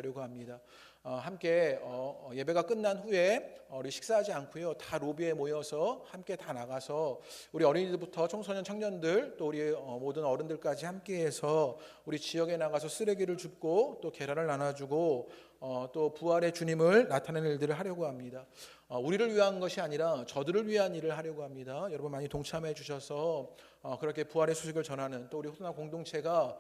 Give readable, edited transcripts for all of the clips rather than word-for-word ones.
하려고 합니다. 함께 예배가 끝난 후에 우리 식사하지 않고요, 다 로비에 모여서 함께 다 나가서 우리 어린이들부터 청소년 청년들 또 우리 모든 어른들까지 함께해서 우리 지역에 나가서 쓰레기를 줍고 또 계란을 나눠주고 또 부활의 주님을 나타내는 일들을 하려고 합니다. 우리를 위한 것이 아니라 저들을 위한 일을 하려고 합니다. 여러분 많이 동참해 주셔서 그렇게 부활의 소식을 전하는 또 우리 호소나 공동체가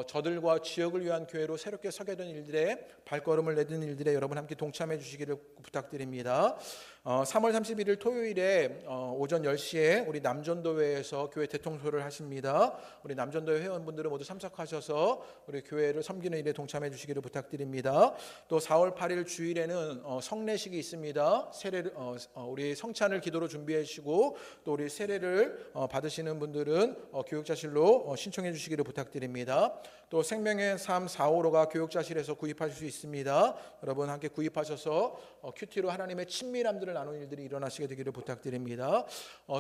저들과 지역을 위한 교회로 새롭게 서게 된 일들에 발걸음을 내딛는 일들에 여러분 함께 동참해 주시기를 부탁드립니다. 3월 31일 토요일에 오전 10시에 우리 남전도회에서 교회 대통소를 하십니다. 우리 남전도회 회원분들은 모두 참석하셔서 우리 교회를 섬기는 일에 동참해 주시기를 부탁드립니다. 또 4월 8일 주일에는 성례식이 있습니다. 우리 성찬을 기도로 준비해 주시고 또 우리 세례를 받으시는 분들은 교육자실로 신청해 주시기를 부탁드립니다. 또 생명의 삶 455가 교육자실에서 구입하실 수 있습니다. 여러분 함께 구입하셔서 큐티로 하나님의 친밀함들을 나누는 일들이 일어나시게 되기를 부탁드립니다.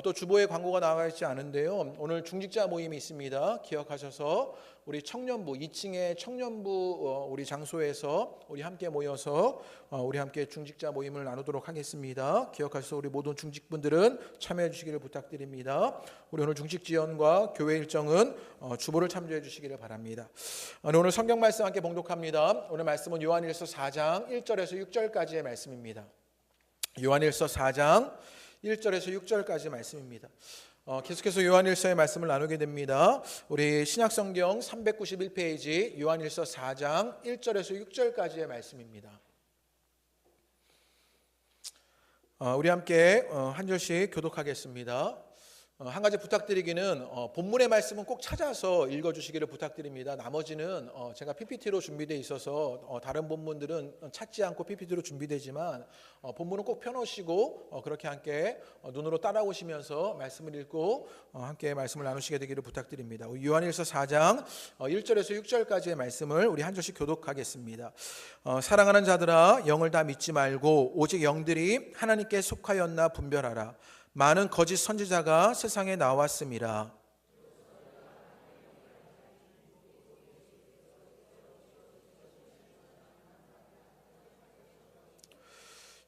또 주보에 광고가 나와 있지 않은데요, 오늘 중직자 모임이 있습니다. 기억하셔서 우리 청년부 2층의 청년부 우리 장소에서 우리 함께 모여서 우리 함께 중직자 모임을 나누도록 하겠습니다. 기억하셔서 우리 모든 중직분들은 참여해 주시기를 부탁드립니다. 우리 오늘 중직 지원과 교회 일정은 주보를 참조해 주시기를 바랍니다. 오늘 성경 말씀 함께 봉독합니다. 오늘 말씀은 요한일서 4장 1절에서 6절까지의 말씀입니다. 요한일서 4장 1절에서 6절까지의 말씀입니다. 계속해서 요한일서의 말씀을 나누게 됩니다. 우리 신약성경 391페이지 요한일서 4장 1절에서 6절까지의 말씀입니다. 우리 함께 한 절씩 교독하겠습니다. 한 가지 부탁드리기는 본문의 말씀은 꼭 찾아서 읽어주시기를 부탁드립니다. 나머지는 제가 PPT로 준비되어 있어서 다른 본문들은 찾지 않고 PPT로 준비되지만 본문은 꼭 펴놓으시고 그렇게 함께 눈으로 따라오시면서 말씀을 읽고 함께 말씀을 나누시게 되기를 부탁드립니다. 요한일서 4장 1절에서 6절까지의 말씀을 우리 한 절씩 교독하겠습니다. 사랑하는 자들아, 영을 다 믿지 말고 오직 영들이 하나님께 속하였나 분별하라. 많은 거짓 선지자가 세상에 나왔음이라.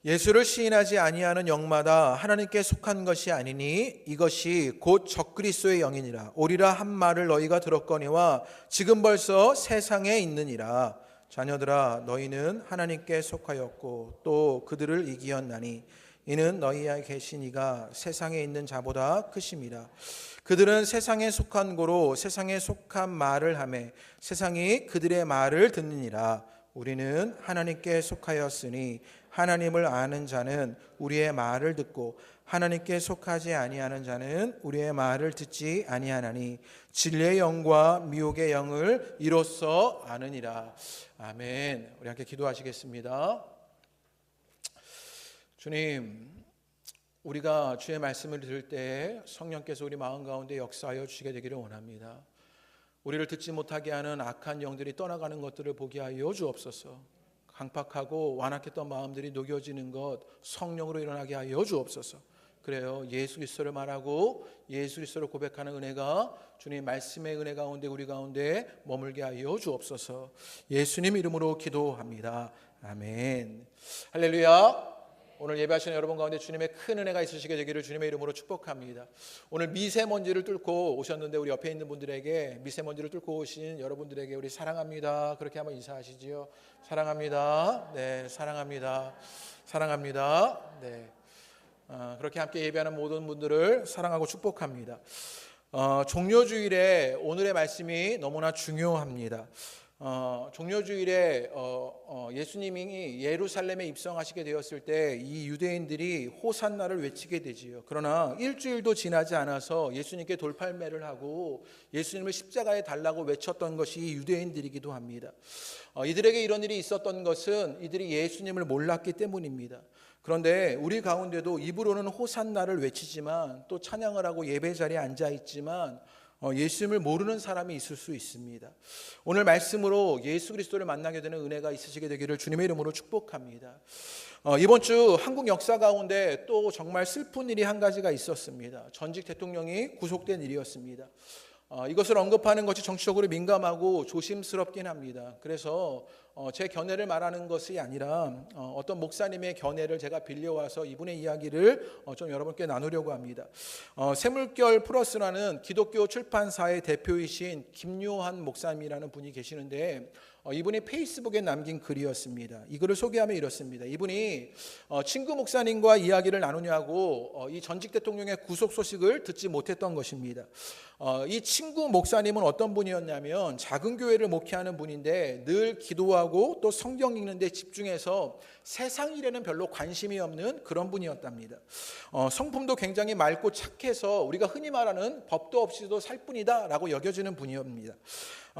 예수를 시인하지 아니하는 영마다 하나님께 속한 것이 아니니 이것이 곧 적그리스도의 영이니라. 오리라 한 말을 너희가 들었거니와 지금 벌써 세상에 있느니라. 자녀들아, 너희는 하나님께 속하였고 또 그들을 이기었나니 이는 너희에 계신 이가 세상에 있는 자보다 크심이라. 그들은 세상에 속한 고로 세상에 속한 말을 하매 세상이 그들의 말을 듣느니라. 우리는 하나님께 속하였으니 하나님을 아는 자는 우리의 말을 듣고 하나님께 속하지 아니하는 자는 우리의 말을 듣지 아니하나니 진리의 영과 미혹의 영을 이로써 아느니라. 아멘. 우리 함께 기도하시겠습니다. 주님, 우리가 주의 말씀을 들을 때 성령께서 우리 마음 가운데 역사하여 주시게 되기를 원합니다. 우리를 듣지 못하게 하는 악한 영들이 떠나가는 것들을 보게 하여 주옵소서. 강팍하고 완악했던 마음들이 녹여지는 것 성령으로 일어나게 하여 주옵소서. 그래요, 예수 그리스도를 말하고 예수 그리스도를 고백하는 은혜가 주님 말씀의 은혜 가운데 우리 가운데 머물게 하여 주옵소서. 예수님 이름으로 기도합니다. 아멘. 할렐루야. 오늘 예배하시는 여러분 가운데 주님의 큰 은혜가 있으시게 되기를 주님의 이름으로 축복합니다. 오늘 미세먼지를 뚫고 오셨는데 우리 옆에 있는 분들에게 미세먼지를 뚫고 오신 여러분들에게 우리 사랑합니다. 그렇게 한번 인사하시지요. 사랑합니다. 네, 사랑합니다. 사랑합니다. 네. 그렇게 함께 예배하는 모든 분들을 사랑하고 축복합니다. 종료주일에 오늘의 말씀이 너무나 중요합니다. 종료주일에 예수님이 예루살렘에 입성하시게 되었을 때 이 유대인들이 호산나를 외치게 되지요. 그러나 일주일도 지나지 않아서 예수님께 돌팔매를 하고 예수님을 십자가에 달라고 외쳤던 것이 유대인들이기도 합니다. 이들에게 이런 일이 있었던 것은 이들이 예수님을 몰랐기 때문입니다. 그런데 우리 가운데도 입으로는 호산나를 외치지만 또 찬양을 하고 예배 자리에 앉아 있지만 예수님을 모르는 사람이 있을 수 있습니다. 오늘 말씀으로 예수 그리스도를 만나게 되는 은혜가 있으시게 되기를 주님의 이름으로 축복합니다. 이번 주 한국 역사 가운데 또 정말 슬픈 일이 한 가지가 있었습니다. 전직 대통령이 구속된 일이었습니다. 이것을 언급하는 것이 정치적으로 민감하고 조심스럽긴 합니다. 그래서 제 견해를 말하는 것이 아니라 어떤 목사님의 견해를 제가 빌려와서 이분의 이야기를 좀 여러분께 나누려고 합니다. 샘물결 플러스라는 기독교 출판사의 대표이신 김요한 목사님이라는 분이 계시는데 이분이 페이스북에 남긴 글이었습니다. 이 글을 소개하면 이렇습니다. 이분이 친구 목사님과 이야기를 나누냐고 이 전직 대통령의 구속 소식을 듣지 못했던 것입니다. 이 친구 목사님은 어떤 분이었냐면 작은 교회를 목회하는 분인데 늘 기도하고 또 성경 읽는 데 집중해서 세상 일에는 별로 관심이 없는 그런 분이었답니다. 성품도 굉장히 맑고 착해서 우리가 흔히 말하는 법도 없이도 살 뿐이다 라고 여겨지는 분이었습니다.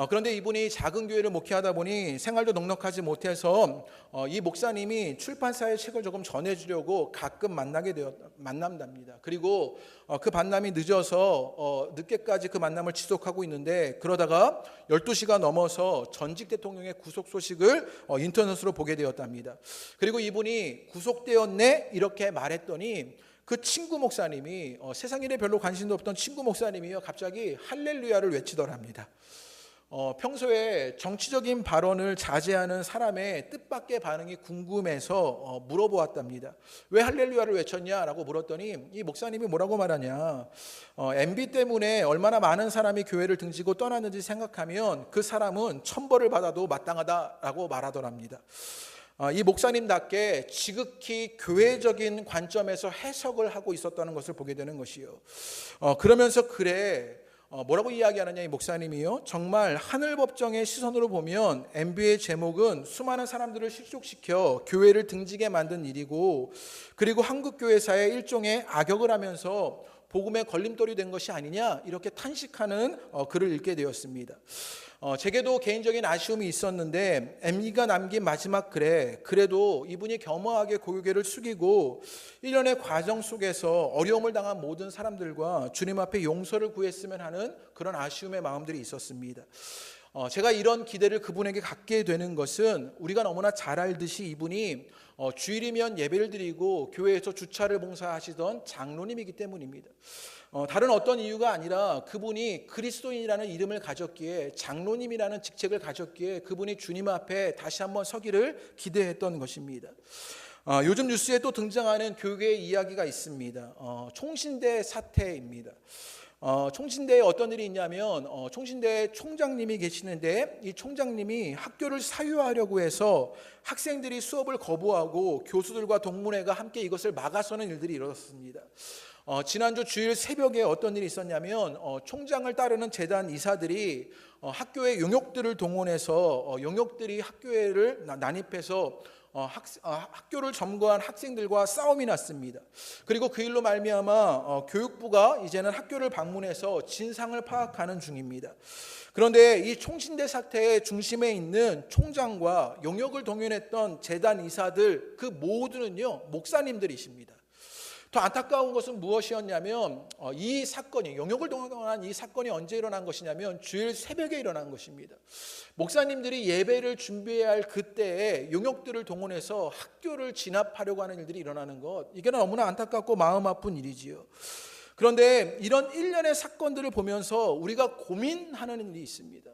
그런데 이분이 작은 교회를 목회하다 보니 생활도 넉넉하지 못해서 이 목사님이 출판사의 책을 조금 전해주려고 가끔 만난답니다. 그리고 그 만남이 늦어서 늦게까지 그 만남을 지속하고 있는데 그러다가 12시가 넘어서 전직 대통령의 구속 소식을 인터넷으로 보게 되었답니다. 그리고 이분이 구속되었네 이렇게 말했더니 그 친구 목사님이 세상 일에 별로 관심도 없던 친구 목사님이요 갑자기 할렐루야를 외치더랍니다. 평소에 정치적인 발언을 자제하는 사람의 뜻밖의 반응이 궁금해서 물어보았답니다. 왜 할렐루야를 외쳤냐라고 물었더니 이 목사님이 뭐라고 말하냐, MB 때문에 얼마나 많은 사람이 교회를 등지고 떠났는지 생각하면 그 사람은 천벌을 받아도 마땅하다라고 말하더랍니다. 이 목사님답게 지극히 교회적인 관점에서 해석을 하고 있었다는 것을 보게 되는 것이요. 그러면서 뭐라고 이야기하느냐 이 목사님이요. 정말 하늘법정의 시선으로 보면 MB의 제목은 수많은 사람들을 실족시켜 교회를 등지게 만든 일이고 그리고 한국교회사의 일종의 악역을 하면서 복음의 걸림돌이 된 것이 아니냐 이렇게 탄식하는 글을 읽게 되었습니다. 제게도 개인적인 아쉬움이 있었는데 MB가 남긴 마지막 글에 그래도 이분이 겸허하게 고개를 숙이고 1년의 과정 속에서 어려움을 당한 모든 사람들과 주님 앞에 용서를 구했으면 하는 그런 아쉬움의 마음들이 있었습니다. 제가 이런 기대를 그분에게 갖게 되는 것은 우리가 너무나 잘 알듯이 이분이 주일이면 예배를 드리고 교회에서 주차를 봉사하시던 장로님이기 때문입니다. 다른 어떤 이유가 아니라 그분이 그리스도인이라는 이름을 가졌기에 장로님이라는 직책을 가졌기에 그분이 주님 앞에 다시 한번 서기를 기대했던 것입니다. 요즘 뉴스에 또 등장하는 교회의 이야기가 있습니다. 총신대 사태입니다. 총신대에 어떤 일이 있냐면 총신대 총장님이 계시는데 이 총장님이 학교를 사유하려고 해서 학생들이 수업을 거부하고 교수들과 동문회가 함께 이것을 막아서는 일들이 일어났습니다. 지난주 주일 새벽에 어떤 일이 있었냐면 총장을 따르는 재단 이사들이 학교의 용역들을 동원해서 용역들이 학교를 난입해서 학교를 점거한 학생들과 싸움이 났습니다. 그리고 그 일로 말미암아 교육부가 이제는 학교를 방문해서 진상을 파악하는 중입니다. 그런데 이 총신대 사태의 중심에 있는 총장과 용역을 동원했던 재단 이사들 그 모두는요 목사님들이십니다. 더 안타까운 것은 무엇이었냐면 이 사건이 용역을 동원한 이 사건이 언제 일어난 것이냐면 주일 새벽에 일어난 것입니다. 목사님들이 예배를 준비해야 할 그때에 용역들을 동원해서 학교를 진압하려고 하는 일들이 일어나는 것, 이게 너무나 안타깝고 마음 아픈 일이지요. 그런데 이런 일련의 사건들을 보면서 우리가 고민하는 일이 있습니다.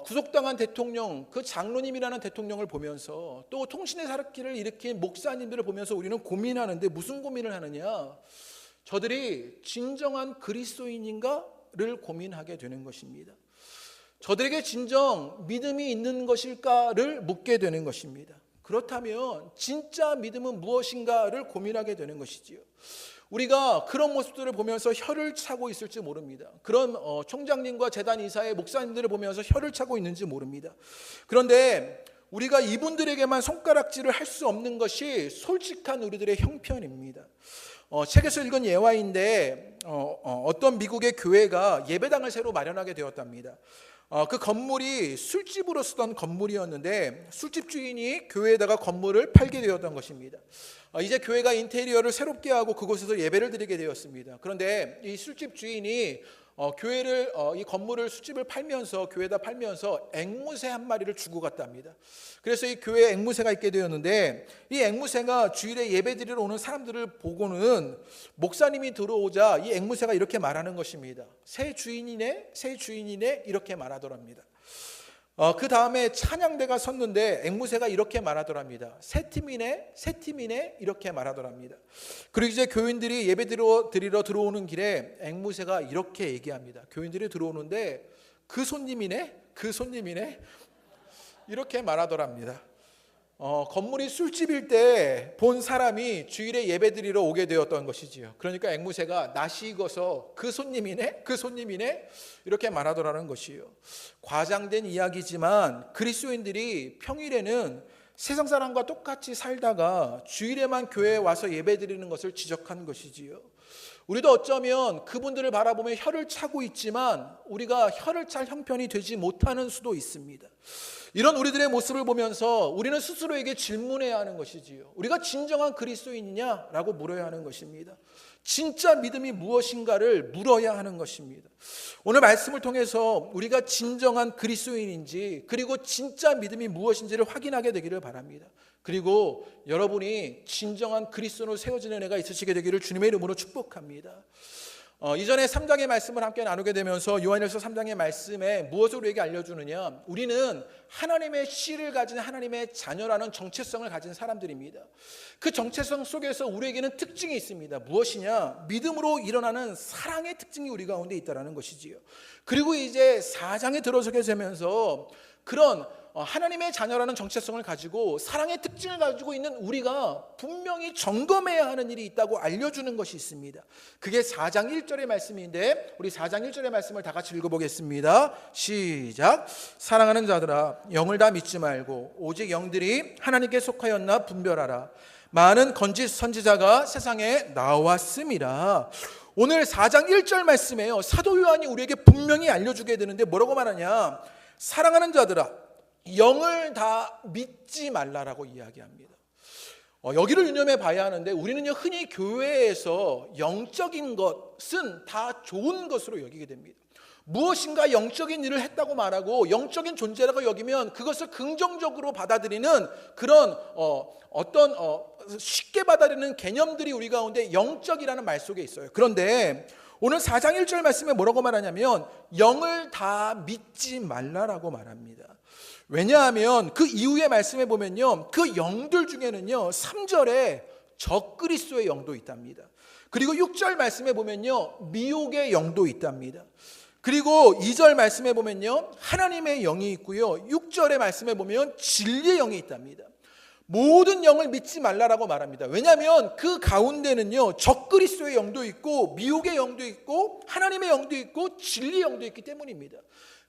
구속당한 대통령, 그 장로님이라는 대통령을 보면서 또 통신의 사기를 일으킨 목사님들을 보면서 우리는 고민하는데 무슨 고민을 하느냐? 저들이 진정한 그리스도인인가를 고민하게 되는 것입니다. 저들에게 진정 믿음이 있는 것일까를 묻게 되는 것입니다. 그렇다면 진짜 믿음은 무엇인가를 고민하게 되는 것이지요. 우리가 그런 모습들을 보면서 혀를 차고 있을지 모릅니다. 그런 총장님과 재단 이사의 목사님들을 보면서 혀를 차고 있는지 모릅니다. 그런데 우리가 이분들에게만 손가락질을 할 수 없는 것이 솔직한 우리들의 형편입니다. 책에서 읽은 예화인데 어떤 미국의 교회가 예배당을 새로 마련하게 되었답니다. 그 건물이 술집으로 쓰던 건물이었는데 술집 주인이 교회에다가 건물을 팔게 되었던 것입니다. 이제 교회가 인테리어를 새롭게 하고 그곳에서 예배를 드리게 되었습니다. 그런데 이 술집 주인이 이 건물을 술집을 팔면서 교회에다 팔면서 앵무새 한 마리를 주고 갔답니다. 그래서 이 교회에 앵무새가 있게 되었는데 이 앵무새가 주일에 예배 드리러 오는 사람들을 보고는 목사님이 들어오자 이 앵무새가 이렇게 말하는 것입니다. 새 주인이네 이렇게 말하더랍니다. 그 다음에 찬양대가 섰는데 앵무새가 이렇게 말하더랍니다. 세 팀이네 이렇게 말하더랍니다. 그리고 이제 교인들이 예배 드리러 들어오는 길에 앵무새가 이렇게 얘기합니다. 교인들이 들어오는데 그 손님이네 이렇게 말하더랍니다. 건물이 술집일 때 본 사람이 주일에 예배드리러 오게 되었던 것이지요. 그러니까 앵무새가 낯이 익어서 그 손님이네 이렇게 말하더라는 것이요. 과장된 이야기지만 그리스도인들이 평일에는 세상 사람과 똑같이 살다가 주일에만 교회에 와서 예배드리는 것을 지적한 것이지요. 우리도 어쩌면 그분들을 바라보며 혀를 차고 있지만 우리가 혀를 찰 형편이 되지 못하는 수도 있습니다. 이런 우리들의 모습을 보면서 우리는 스스로에게 질문해야 하는 것이지요. 우리가 진정한 그리스도인이냐라고 물어야 하는 것입니다. 진짜 믿음이 무엇인가를 물어야 하는 것입니다. 오늘 말씀을 통해서 우리가 진정한 그리스도인인지 그리고 진짜 믿음이 무엇인지를 확인하게 되기를 바랍니다. 그리고 여러분이 진정한 그리스도로 세워지는 은혜가 있으시게 되기를 주님의 이름으로 축복합니다. 이전에 3장의 말씀을 함께 나누게 되면서 요한일서 3장의 말씀에 무엇을 우리에게 알려주느냐, 우리는 하나님의 씨를 가진 하나님의 자녀라는 정체성을 가진 사람들입니다. 그 정체성 속에서 우리에게는 특징이 있습니다. 무엇이냐? 믿음으로 일어나는 사랑의 특징이 우리 가운데 있다는 것이지요. 그리고 이제 4장에 들어서게 되면서 그런 하나님의 자녀라는 정체성을 가지고 사랑의 특징을 가지고 있는 우리가 분명히 점검해야 하는 일이 있다고 알려주는 것이 있습니다. 그게 4장 1절의 말씀인데 우리 4장 1절의 말씀을 다 같이 읽어보겠습니다. 시작. 사랑하는 자들아, 영을 다 믿지 말고 오직 영들이 하나님께 속하였나 분별하라. 많은 거짓 선지자가 세상에 나왔음이라. 오늘 4장 1절 말씀에요, 사도 요한이 우리에게 분명히 알려주게 되는데 뭐라고 말하냐? 사랑하는 자들아, 영을 다 믿지 말라라고 이야기합니다. 여기를 유념해 봐야 하는데 우리는요, 흔히 교회에서 영적인 것은 다 좋은 것으로 여기게 됩니다. 무엇인가 영적인 일을 했다고 말하고 영적인 존재라고 여기면 그것을 긍정적으로 받아들이는 그런 어떤 쉽게 받아들이는 개념들이 우리 가운데 영적이라는 말 속에 있어요. 그런데 오늘 4장 1절 말씀에 뭐라고 말하냐면 영을 다 믿지 말라라고 말합니다. 왜냐하면 그 이후의 말씀에 보면요, 그 영들 중에는요 3절에 적그리스도의 영도 있답니다. 그리고 6절 말씀에 보면요 미혹의 영도 있답니다. 그리고 2절 말씀에 보면요 하나님의 영이 있고요, 6절의 말씀에 보면 진리의 영이 있답니다. 모든 영을 믿지 말라라고 말합니다. 왜냐하면 그 가운데는요 적그리스도의 영도 있고 미혹의 영도 있고 하나님의 영도 있고 진리의 영도 있기 때문입니다.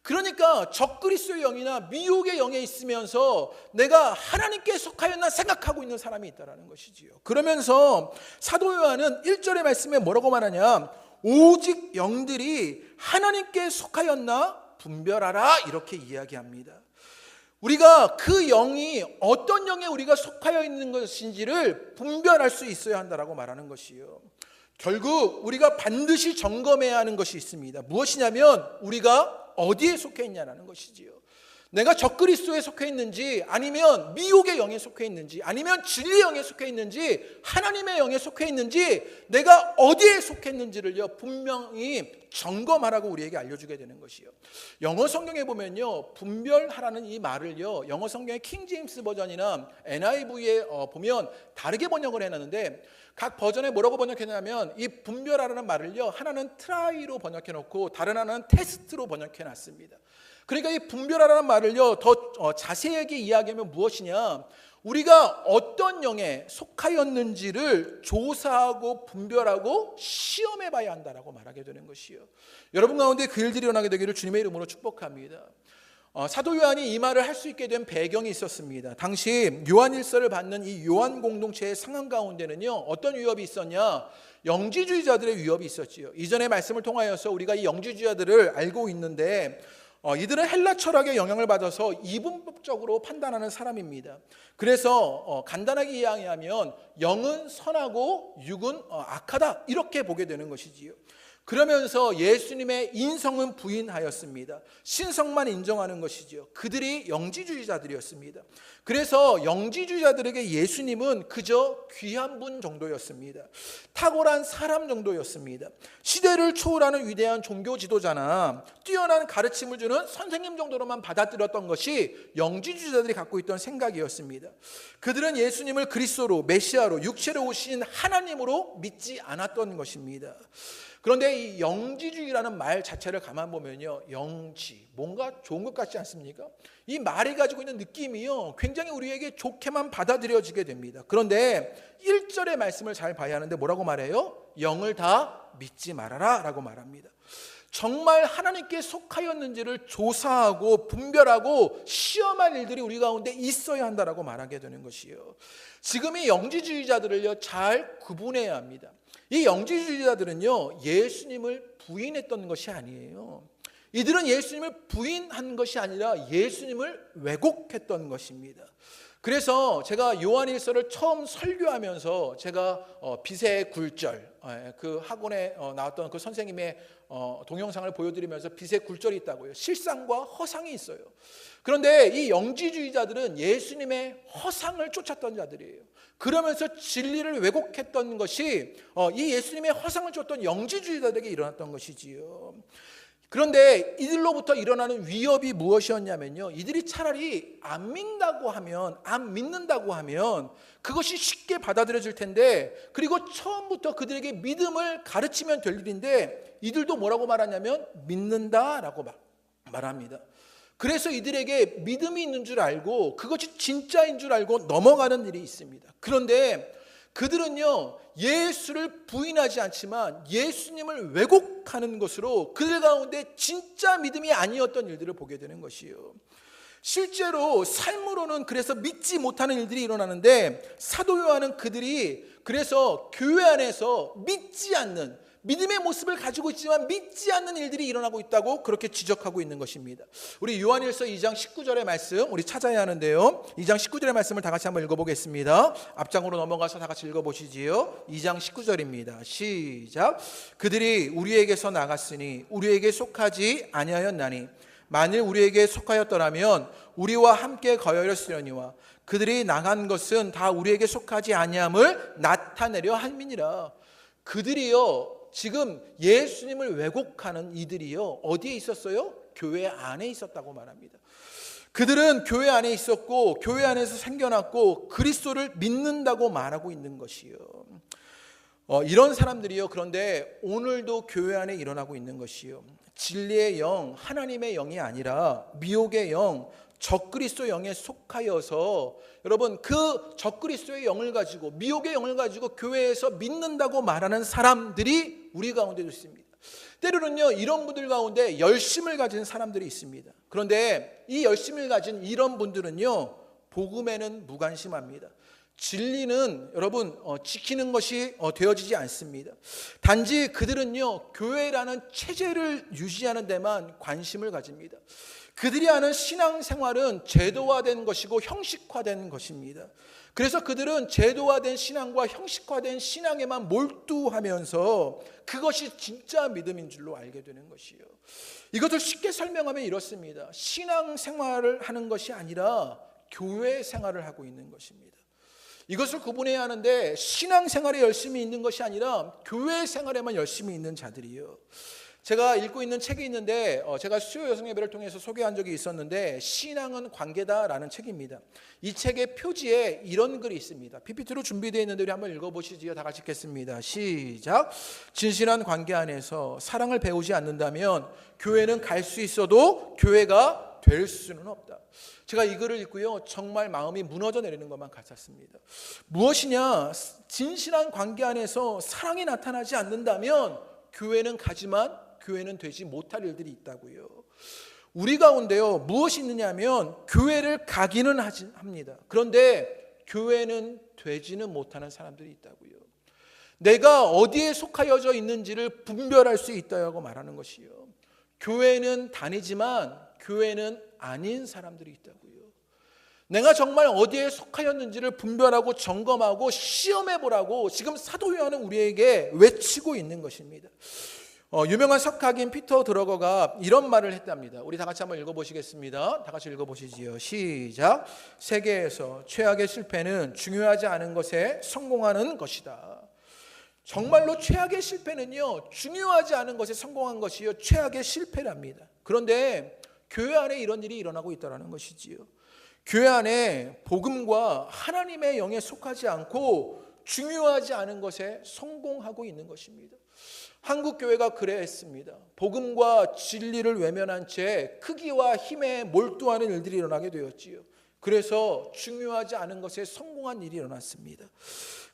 그러니까 적그리스도의 영이나 미혹의 영에 있으면서 내가 하나님께 속하였나 생각하고 있는 사람이 있다는 것이지요. 그러면서 사도 요한은 1절의 말씀에 뭐라고 말하냐? 오직 영들이 하나님께 속하였나 분별하라 이렇게 이야기합니다. 우리가 그 영이 어떤 영에 우리가 속하여 있는 것인지를 분별할 수 있어야 한다라고 말하는 것이요. 결국 우리가 반드시 점검해야 하는 것이 있습니다. 무엇이냐면 우리가 어디에 속해 있냐는 것이지요. 내가 적그리스도에 속해 있는지 아니면 미혹의 영에 속해 있는지 아니면 진리의 영에 속해 있는지 하나님의 영에 속해 있는지 내가 어디에 속했는지를요 분명히 점검하라고 우리에게 알려주게 되는 것이요. 영어 성경에 보면요 분별하라는 이 말을요 영어 성경의 킹 제임스 버전이나 NIV에 보면 다르게 번역을 해놨는데 각 버전에 뭐라고 번역했냐면 이 분별하라는 말을요 하나는 트라이로 번역해놓고 다른 하나는 테스트로 번역해놨습니다. 그러니까 이 분별하라는 말을요 더 자세하게 이야기하면 무엇이냐, 우리가 어떤 영에 속하였는지를 조사하고 분별하고 시험해 봐야 한다라고 말하게 되는 것이요. 여러분 가운데 그 일들이 일어나게 되기를 주님의 이름으로 축복합니다. 사도 요한이 이 말을 할 수 있게 된 배경이 있었습니다. 당시 요한일서를 받는 이 요한 공동체의 상황 가운데는요 어떤 위협이 있었냐, 영지주의자들의 위협이 있었지요. 이전의 말씀을 통하여서 우리가 이 영지주의자들을 알고 있는데 이들은 헬라 철학의 영향을 받아서 이분법적으로 판단하는 사람입니다. 그래서 간단하게 이야기하면 영은 선하고 육은 악하다 이렇게 보게 되는 것이지요. 그러면서 예수님의 인성은 부인하였습니다. 신성만 인정하는 것이죠. 그들이 영지주의자들이었습니다. 그래서 영지주의자들에게 예수님은 그저 귀한 분 정도였습니다. 탁월한 사람 정도였습니다. 시대를 초월하는 위대한 종교 지도자나 뛰어난 가르침을 주는 선생님 정도로만 받아들였던 것이 영지주의자들이 갖고 있던 생각이었습니다. 그들은 예수님을 그리스도로, 메시아로, 육체로 오신 하나님으로 믿지 않았던 것입니다. 그런데 이 영지주의라는 말 자체를 가만 보면요, 영지, 뭔가 좋은 것 같지 않습니까? 이 말이 가지고 있는 느낌이요, 굉장히 우리에게 좋게만 받아들여지게 됩니다. 그런데 1절의 말씀을 잘 봐야 하는데 뭐라고 말해요? 영을 다 믿지 말아라 라고 말합니다. 정말 하나님께 속하였는지를 조사하고 분별하고 시험할 일들이 우리 가운데 있어야 한다라고 말하게 되는 것이요. 지금 이 영지주의자들을요, 잘 구분해야 합니다. 이 영지주의자들은요, 예수님을 부인했던 것이 아니에요. 이들은 예수님을 부인한 것이 아니라 예수님을 왜곡했던 것입니다. 그래서 제가 요한일서를 처음 설교하면서 제가 빛의 굴절, 그 학원에 나왔던 그 선생님의 동영상을 보여드리면서 빛의 굴절이 있다고요. 실상과 허상이 있어요. 그런데 이 영지주의자들은 예수님의 허상을 쫓았던 자들이에요. 그러면서 진리를 왜곡했던 것이 이 예수님의 허상을 쫓던 영지주의자들에게 일어났던 것이지요. 그런데 이들로부터 일어나는 위협이 무엇이었냐면요, 이들이 차라리 안 믿는다고 하면 그것이 쉽게 받아들여질 텐데, 그리고 처음부터 그들에게 믿음을 가르치면 될 일인데 이들도 뭐라고 말하냐면 믿는다라고 말합니다. 그래서 이들에게 믿음이 있는 줄 알고 그것이 진짜인 줄 알고 넘어가는 일이 있습니다. 그런데 그들은요, 예수를 부인하지 않지만 예수님을 왜곡하는 것으로 그들 가운데 진짜 믿음이 아니었던 일들을 보게 되는 것이에요. 실제로 삶으로는 그래서 믿지 못하는 일들이 일어나는데, 사도 요한은 그들이 그래서 교회 안에서 믿지 않는, 믿음의 모습을 가지고 있지만 믿지 않는 일들이 일어나고 있다고 그렇게 지적하고 있는 것입니다. 우리 요한일서 2장 19절의 말씀 우리 찾아야 하는데요, 2장 19절의 말씀을 다 같이 한번 읽어보겠습니다. 앞장으로 넘어가서 다 같이 읽어보시지요. 2장 19절입니다. 시작. 그들이 우리에게서 나갔으니 우리에게 속하지 아니하였나니 만일 우리에게 속하였더라면 우리와 함께 거하였으려니와 그들이 나간 것은 다 우리에게 속하지 아니함을 나타내려 함이니라. 그들이요, 지금 예수님을 왜곡하는 이들이요, 어디에 있었어요? 교회 안에 있었다고 말합니다. 그들은 교회 안에 있었고 교회 안에서 생겨났고 그리스도를 믿는다고 말하고 있는 것이요. 이런 사람들이요, 그런데 오늘도 교회 안에 일어나고 있는 것이요, 진리의 영, 하나님의 영이 아니라 미혹의 영, 적그리스도 영에 속하여서 여러분 그 적그리스도의 영을 가지고, 미혹의 영을 가지고 교회에서 믿는다고 말하는 사람들이 우리 가운데도 있습니다. 때로는요, 이런 분들 가운데 열심을 가진 사람들이 있습니다. 그런데 이 열심을 가진 이런 분들은요, 복음에는 무관심합니다. 진리는 여러분 지키는 것이 되어지지 않습니다. 단지 그들은요, 교회라는 체제를 유지하는 데만 관심을 가집니다. 그들이 하는 신앙생활은 제도화된 것이고 형식화된 것입니다. 그래서 그들은 제도화된 신앙과 형식화된 신앙에만 몰두하면서 그것이 진짜 믿음인 줄로 알게 되는 것이요. 이것을 쉽게 설명하면 이렇습니다. 신앙생활을 하는 것이 아니라 교회 생활을 하고 있는 것입니다. 이것을 구분해야 하는데, 신앙생활에 열심히 있는 것이 아니라 교회 생활에만 열심히 있는 자들이요. 제가 읽고 있는 책이 있는데 제가 수요 여성 예배를 통해서 소개한 적이 있었는데, 신앙은 관계다라는 책입니다. 이 책의 표지에 이런 글이 있습니다. PPT로 준비되어 있는데 우리 한번 읽어보시지요. 다 같이 읽겠습니다. 시작. 진실한 관계 안에서 사랑을 배우지 않는다면 교회는 갈 수 있어도 교회가 될 수는 없다. 제가 이 글을 읽고요, 정말 마음이 무너져 내리는 것만 같았습니다. 무엇이냐? 진실한 관계 안에서 사랑이 나타나지 않는다면 교회는 가지만 교회는 되지 못할 일들이 있다고요. 우리 가운데요, 무엇이 있느냐 하면 교회를 가기는 합니다. 그런데 교회는 되지는 못하는 사람들이 있다고요. 내가 어디에 속하여져 있는지를 분별할 수 있다고 말하는 것이요. 교회는 다니지만 교회는 아닌 사람들이 있다고요. 내가 정말 어디에 속하였는지를 분별하고 점검하고 시험해 보라고 지금 사도 요한은 우리에게 외치고 있는 것입니다. 유명한 석학인 피터 드러거가 이런 말을 했답니다. 우리 다 같이 한번 읽어보시겠습니다. 다 같이 읽어보시지요. 시작. 세계에서 최악의 실패는 중요하지 않은 것에 성공하는 것이다. 정말로 최악의 실패는요, 중요하지 않은 것에 성공한 것이요, 최악의 실패랍니다. 그런데 교회 안에 이런 일이 일어나고 있다는 것이지요. 교회 안에 복음과 하나님의 영에 속하지 않고 중요하지 않은 것에 성공하고 있는 것입니다. 한국 교회가 그래 했습니다. 복음과 진리를 외면한 채 크기와 힘에 몰두하는 일들이 일어나게 되었지요. 그래서 중요하지 않은 것에 성공한 일이 일어났습니다.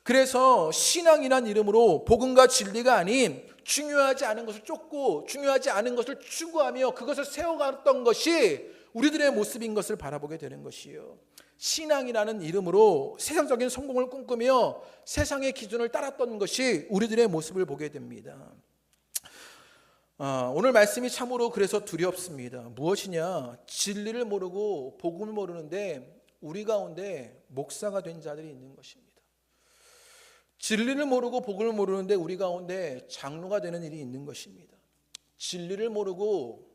그래서 신앙이란 이름으로 복음과 진리가 아닌 중요하지 않은 것을 쫓고 중요하지 않은 것을 추구하며 그것을 세워갔던 것이 우리들의 모습인 것을 바라보게 되는 것이에요. 신앙이라는 이름으로 세상적인 성공을 꿈꾸며 세상의 기준을 따랐던 것이 우리들의 모습을 보게 됩니다. 오늘 말씀이 참으로 그래서 두렵습니다. 무엇이냐? 진리를 모르고 복음을 모르는데 우리 가운데 목사가 된 자들이 있는 것입니다. 진리를 모르고 복음을 모르는데 우리 가운데 장로가 되는 일이 있는 것입니다. 진리를 모르고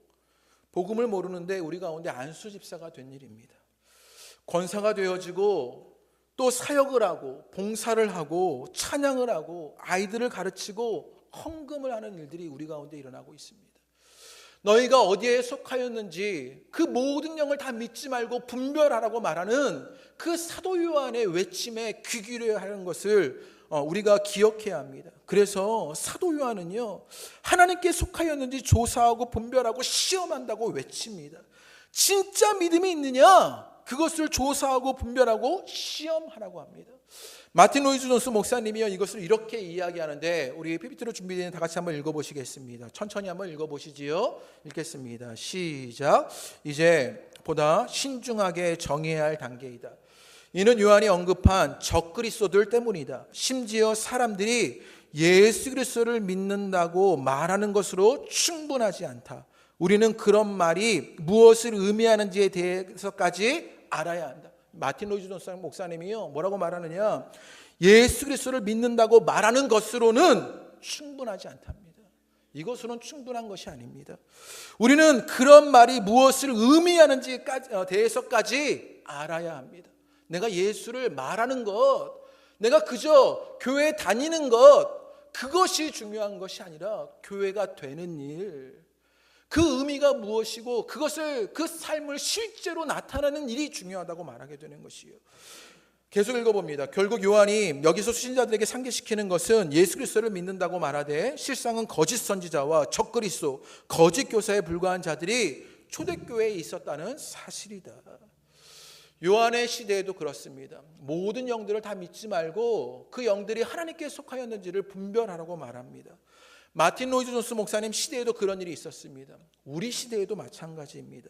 복음을 모르는데 우리 가운데 안수 집사가 된 일입니다. 권사가 되어지고 또 사역을 하고 봉사를 하고 찬양을 하고 아이들을 가르치고 헌금을 하는 일들이 우리 가운데 일어나고 있습니다. 너희가 어디에 속하였는지 그 모든 영을 다 믿지 말고 분별하라고 말하는 그 사도 요한의 외침에 귀 기울여야 하는 것을 우리가 기억해야 합니다. 그래서 사도 요한은요, 하나님께 속하였는지 조사하고 분별하고 시험한다고 외칩니다. 진짜 믿음이 있느냐? 그것을 조사하고 분별하고 시험하라고 합니다. 마틴 로이드 존스 목사님이요, 이것을 이렇게 이야기하는데 우리 PPT로 준비된 다 같이 한번 읽어보시겠습니다. 천천히 한번 읽어보시지요. 읽겠습니다. 시작. 이제 보다 신중하게 정해야 할 단계이다. 이는 요한이 언급한 적그리스도들 때문이다. 심지어 사람들이 예수 그리스도를 믿는다고 말하는 것으로 충분하지 않다. 우리는 그런 말이 무엇을 의미하는지에 대해서까지 알아야 한다. 마틴 로이드 존스 목사님이요, 뭐라고 말하느냐? 예수 그리스도를 믿는다고 말하는 것으로는 충분하지 않답니다. 이것으로는 충분한 것이 아닙니다. 우리는 그런 말이 무엇을 의미하는지에 대해서까지 알아야 합니다. 내가 예수를 말하는 것, 내가 그저 교회에 다니는 것, 그것이 중요한 것이 아니라 교회가 되는 일, 그 의미가 무엇이고 그것을, 그 삶을 실제로 나타나는 일이 중요하다고 말하게 되는 것이에요. 계속 읽어봅니다. 결국 요한이 여기서 수신자들에게 상기시키는 것은 예수 그리스도를 믿는다고 말하되 실상은 거짓 선지자와 적그리스도, 거짓 교사에 불과한 자들이 초대교회에 있었다는 사실이다. 요한의 시대에도 그렇습니다. 모든 영들을 다 믿지 말고 그 영들이 하나님께 속하였는지를 분별하라고 말합니다. 마틴 로이드 존스 목사님 시대에도 그런 일이 있었습니다. 우리 시대에도 마찬가지입니다.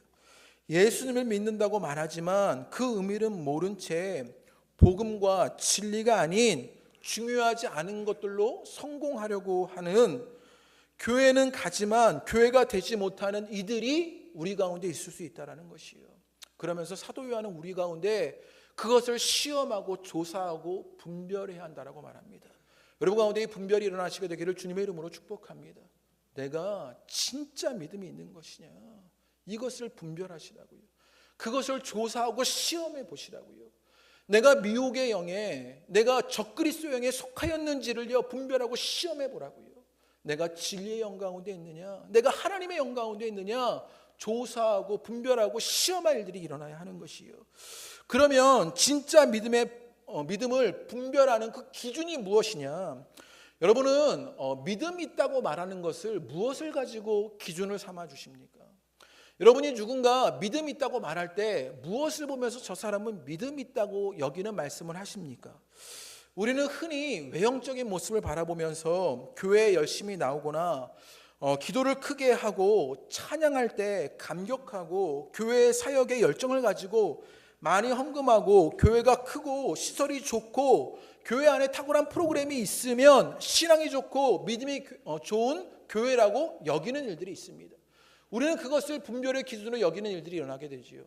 예수님을 믿는다고 말하지만 그 의미를 모른 채 복음과 진리가 아닌 중요하지 않은 것들로 성공하려고 하는, 교회는 가지만 교회가 되지 못하는 이들이 우리 가운데 있을 수 있다는 것이에요. 그러면서 사도 요한은 우리 가운데 그것을 시험하고 조사하고 분별해야 한다고 말합니다. 여러분 가운데 이 분별이 일어나시게 되기를 주님의 이름으로 축복합니다. 내가 진짜 믿음이 있는 것이냐, 이것을 분별하시라고요. 그것을 조사하고 시험해 보시라고요. 내가 미혹의 영에, 내가 적그리스도 영에 속하였는지를요 분별하고 시험해 보라고요. 내가 진리의 영 가운데 있느냐, 내가 하나님의 영 가운데 있느냐 조사하고 분별하고 시험할 일들이 일어나야 하는 것이에요. 그러면 진짜 믿음을 분별하는 그 기준이 무엇이냐? 여러분은 믿음이 있다고 말하는 것을 무엇을 가지고 기준을 삼아 주십니까? 여러분이 누군가 믿음이 있다고 말할 때 무엇을 보면서 저 사람은 믿음이 있다고 여기는 말씀을 하십니까? 우리는 흔히 외형적인 모습을 바라보면서 교회에 열심히 나오거나 기도를 크게 하고 찬양할 때 감격하고 교회의 사역에 열정을 가지고 많이 헌금하고 교회가 크고 시설이 좋고 교회 안에 탁월한 프로그램이 있으면 신앙이 좋고 믿음이 좋은 교회라고 여기는 일들이 있습니다. 우리는 그것을 분별의 기준으로 여기는 일들이 일어나게 되지요.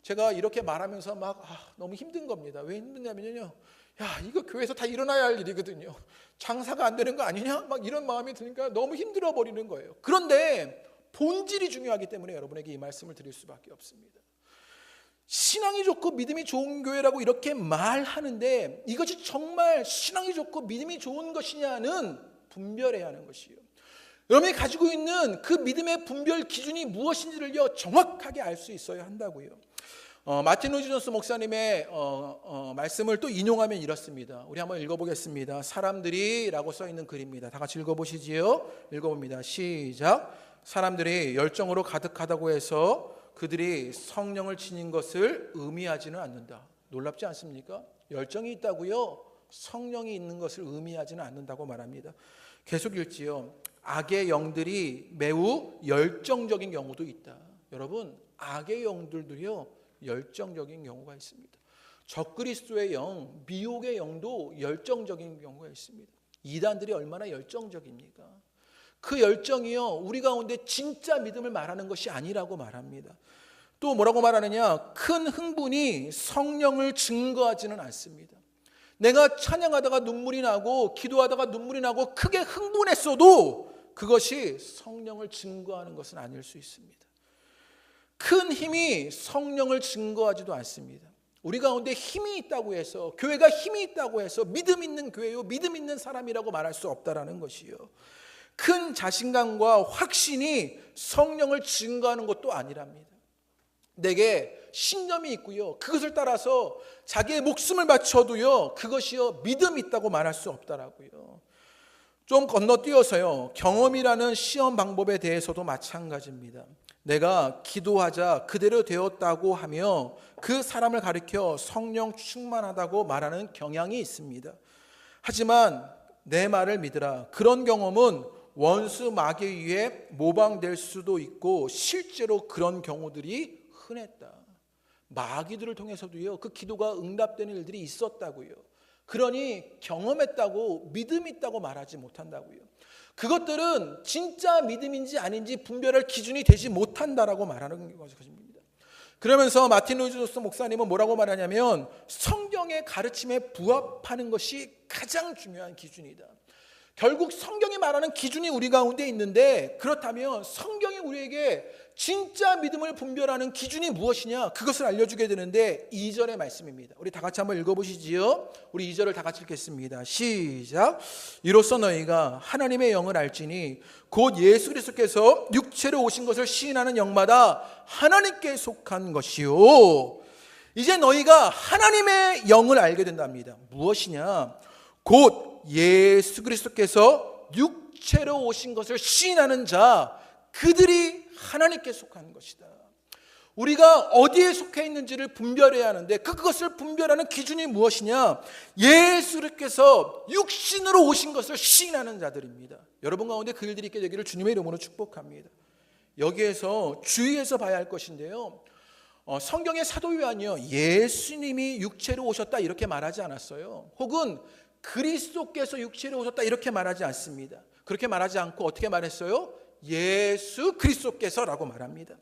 제가 이렇게 말하면서 막 너무 힘든 겁니다. 왜 힘드냐면요, 야, 이거 교회에서 다 일어나야 할 일이거든요. 장사가 안 되는 거 아니냐? 막 이런 마음이 드니까 너무 힘들어 버리는 거예요. 그런데 본질이 중요하기 때문에 여러분에게 이 말씀을 드릴 수밖에 없습니다. 신앙이 좋고 믿음이 좋은 교회라고 이렇게 말하는데 이것이 정말 신앙이 좋고 믿음이 좋은 것이냐는 분별해야 하는 것이요. 여러분이 가지고 있는 그 믿음의 분별 기준이 무엇인지를요 정확하게 알 수 있어야 한다고요. 마틴 로이드 존스 목사님의 말씀을 또 인용하면 이렇습니다. 우리 한번 읽어보겠습니다. 사람들이라고 써 있는 글입니다. 다 같이 읽어보시지요. 읽어봅니다. 시작. 사람들이 열정으로 가득하다고 해서 그들이 성령을 지닌 것을 의미하지는 않는다. 놀랍지 않습니까? 열정이 있다고요, 성령이 있는 것을 의미하지는 않는다고 말합니다. 계속 읽지요. 악의 영들이 매우 열정적인 경우도 있다. 여러분, 악의 영들도요 열정적인 경우가 있습니다. 적그리스도의 영, 미혹의 영도 열정적인 경우가 있습니다. 이단들이 얼마나 열정적입니까? 그 열정이요 우리 가운데 진짜 믿음을 말하는 것이 아니라고 말합니다. 또 뭐라고 말하느냐, 큰 흥분이 성령을 증거하지는 않습니다. 내가 찬양하다가 눈물이 나고 기도하다가 눈물이 나고 크게 흥분했어도 그것이 성령을 증거하는 것은 아닐 수 있습니다. 큰 힘이 성령을 증거하지도 않습니다. 우리 가운데 힘이 있다고 해서, 교회가 힘이 있다고 해서 믿음 있는 교회요, 믿음 있는 사람이라고 말할 수 없다라는 것이요. 큰 자신감과 확신이 성령을 증거하는 것도 아니랍니다. 내게 신념이 있고요, 그것을 따라서 자기의 목숨을 바쳐도요 그것이요 믿음이 있다고 말할 수 없다라고요. 좀 건너뛰어서요, 경험이라는 시험 방법에 대해서도 마찬가지입니다. 내가 기도하자 그대로 되었다고 하며 그 사람을 가리켜 성령 충만하다고 말하는 경향이 있습니다. 하지만 내 말을 믿으라. 그런 경험은 원수 마귀에 의해 모방될 수도 있고 실제로 그런 경우들이 흔했다. 마귀들을 통해서도요 그 기도가 응답되는 일들이 있었다고요. 그러니 경험했다고 믿음 있다고 말하지 못한다고요. 그것들은 진짜 믿음인지 아닌지 분별할 기준이 되지 못한다라고 말하는 것입니다. 그러면서 마틴 로이드 존스 목사님은 뭐라고 말하냐면, 성경의 가르침에 부합하는 것이 가장 중요한 기준이다. 결국 성경이 말하는 기준이 우리 가운데 있는데, 그렇다면 성경이 우리에게 진짜 믿음을 분별하는 기준이 무엇이냐, 그것을 알려주게 되는데 2절의 말씀입니다. 우리 다 같이 한번 읽어보시지요. 우리 2절을 다 같이 읽겠습니다. 시작. 이로써 너희가 하나님의 영을 알지니 곧 예수 그리스도께서 육체로 오신 것을 시인하는 영마다 하나님께 속한 것이요. 이제 너희가 하나님의 영을 알게 된답니다. 무엇이냐, 곧 예수 그리스도께서 육체로 오신 것을 시인하는 자, 그들이 하나님께 속한 것이다. 우리가 어디에 속해 있는지를 분별해야 하는데 그것을 분별하는 기준이 무엇이냐, 예수께서 육신으로 오신 것을 시인하는 자들입니다. 여러분 가운데 그 일들이 있게 되기를 주님의 이름으로 축복합니다. 여기에서 주의해서 봐야 할 것인데요, 성경의 사도 요한이요 예수님이 육체로 오셨다 이렇게 말하지 않았어요. 혹은 그리스도께서 육체로 오셨다 이렇게 말하지 않습니다. 그렇게 말하지 않고 어떻게 말했어요? 예수 그리스도께서라고 말합니다.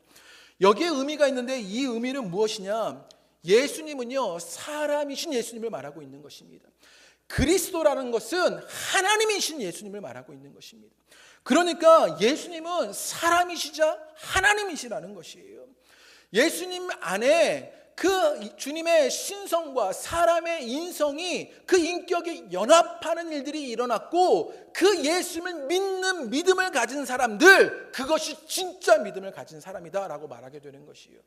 여기에 의미가 있는데 이 의미는 무엇이냐, 예수님은요 사람이신 예수님을 말하고 있는 것입니다. 그리스도라는 것은 하나님이신 예수님을 말하고 있는 것입니다. 그러니까 예수님은 사람이시자 하나님이시라는 것이에요. 예수님 안에 그 주님의 신성과 사람의 인성이, 그 인격이 연합하는 일들이 일어났고, 그 예수님을 믿는 믿음을 가진 사람들, 그것이 진짜 믿음을 가진 사람이다라고 말하게 되는 것이에요.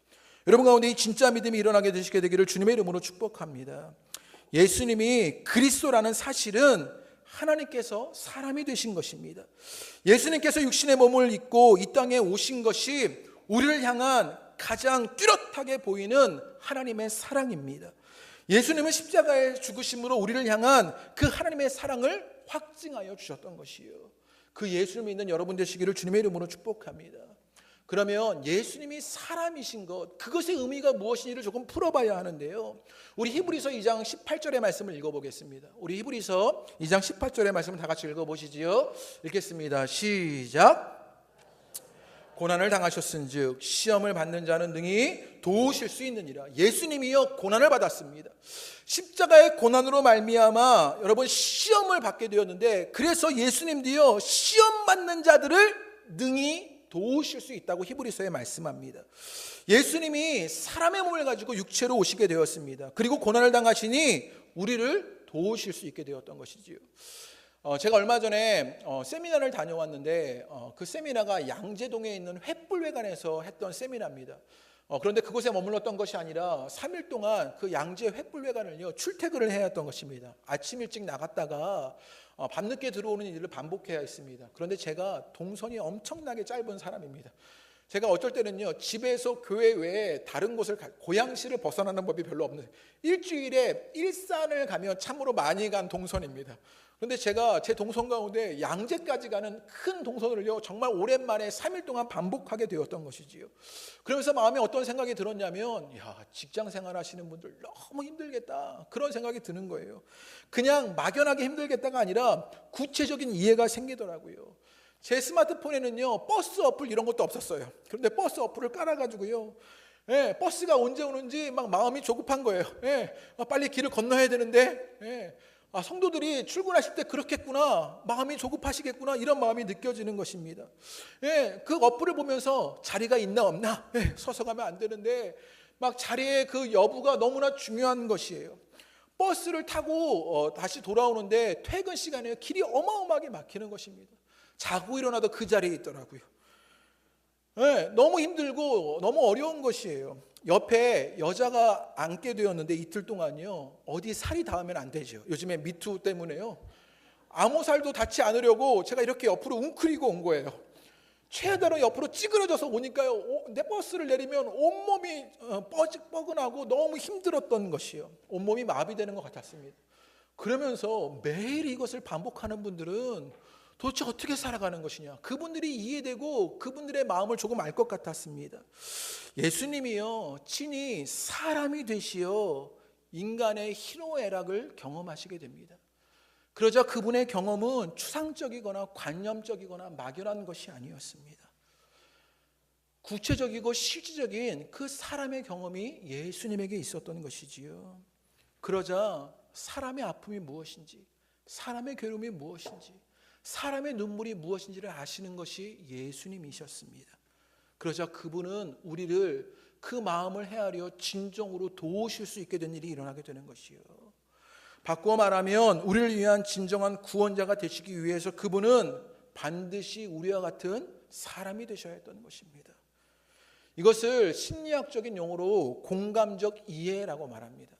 여러분 가운데 이 진짜 믿음이 일어나게 되시게 되기를 주님의 이름으로 축복합니다. 예수님이 그리스도라는 사실은 하나님께서 사람이 되신 것입니다. 예수님께서 육신의 몸을 입고 이 땅에 오신 것이 우리를 향한 가장 뚜렷하게 보이는 하나님의 사랑입니다. 예수님은 십자가의 죽으심으로 우리를 향한 그 하나님의 사랑을 확증하여 주셨던 것이요, 그 예수님이 있는 여러분 되시기를 주님의 이름으로 축복합니다. 그러면 예수님이 사람이신 것, 그것의 의미가 무엇인지를 조금 풀어봐야 하는데요, 우리 히브리서 2장 18절의 말씀을 읽어보겠습니다. 우리 히브리서 2장 18절의 말씀을 다 같이 읽어보시지요. 읽겠습니다. 시작. 고난을 당하셨은즉 시험을 받는 자는 능히 도우실 수 있느니라. 예수님이요 고난을 받았습니다. 십자가의 고난으로 말미암아 여러분 시험을 받게 되었는데, 그래서 예수님도요 시험 받는 자들을 능히 도우실 수 있다고 히브리서에 말씀합니다. 예수님이 사람의 몸을 가지고 육체로 오시게 되었습니다. 그리고 고난을 당하시니 우리를 도우실 수 있게 되었던 것이지요. 제가 얼마 전에 세미나를 다녀왔는데 그 세미나가 양재동에 있는 횃불회관에서 했던 세미나입니다. 그런데 그곳에 머물렀던 것이 아니라 3일 동안 그 양재 횃불회관을요 출퇴근을 해야 했던 것입니다. 아침 일찍 나갔다가 밤늦게 들어오는 일을 반복해야 했습니다. 그런데 제가 동선이 엄청나게 짧은 사람입니다. 제가 어쩔 때는요 집에서 교회 외에 다른 곳을 고향시를 벗어나는 법이 별로 없는, 일주일에 일산을 가면 참으로 많이 간 동선입니다. 그런데 제가 제 동선 가운데 양재까지 가는 큰 동선을요 정말 오랜만에 3일 동안 반복하게 되었던 것이지요. 그러면서 마음에 어떤 생각이 들었냐면, 직장 생활 하시는 분들 너무 힘들겠다, 그런 생각이 드는 거예요. 그냥 막연하게 힘들겠다가 아니라 구체적인 이해가 생기더라고요. 제 스마트폰에는요 버스 어플 이런 것도 없었어요. 그런데 버스 어플을 깔아가지고요, 버스가 언제 오는지 막 마음이 조급한 거예요. 빨리 길을 건너야 되는데, 성도들이 출근하실 때 그렇겠구나, 마음이 조급하시겠구나, 이런 마음이 느껴지는 것입니다. 그 어플을 보면서 자리가 있나 없나, 서서 가면 안 되는데 막 자리의 그 여부가 너무나 중요한 것이에요. 버스를 타고 다시 돌아오는데 퇴근 시간에 길이 어마어마하게 막히는 것입니다. 자고 일어나도 그 자리에 있더라고요. 너무 힘들고 너무 어려운 것이에요. 옆에 여자가 앉게 되었는데 이틀 동안요 어디 살이 닿으면 안 되죠. 요즘에 미투 때문에요 아무 살도 닿지 않으려고 제가 이렇게 옆으로 웅크리고 온 거예요. 최대로 옆으로 찌그러져서 오니까요 내 버스를 내리면 온몸이 뻐근하고 너무 힘들었던 것이요, 온몸이 마비되는 것 같았습니다. 그러면서 매일 이것을 반복하는 분들은 도대체 어떻게 살아가는 것이냐, 그분들이 이해되고 그분들의 마음을 조금 알 것 같았습니다. 예수님이요 친히 사람이 되시어 인간의 희노애락을 경험하시게 됩니다. 그러자 그분의 경험은 추상적이거나 관념적이거나 막연한 것이 아니었습니다. 구체적이고 실질적인 그 사람의 경험이 예수님에게 있었던 것이지요. 그러자 사람의 아픔이 무엇인지, 사람의 괴로움이 무엇인지, 사람의 눈물이 무엇인지를 아시는 것이 예수님이셨습니다. 그러자 그분은 우리를 그 마음을 헤아려 진정으로 도우실 수 있게 된 일이 일어나게 되는 것이요. 바꾸어 말하면 우리를 위한 진정한 구원자가 되시기 위해서 그분은 반드시 우리와 같은 사람이 되셔야 했던 것입니다. 이것을 심리학적인 용어로 공감적 이해라고 말합니다.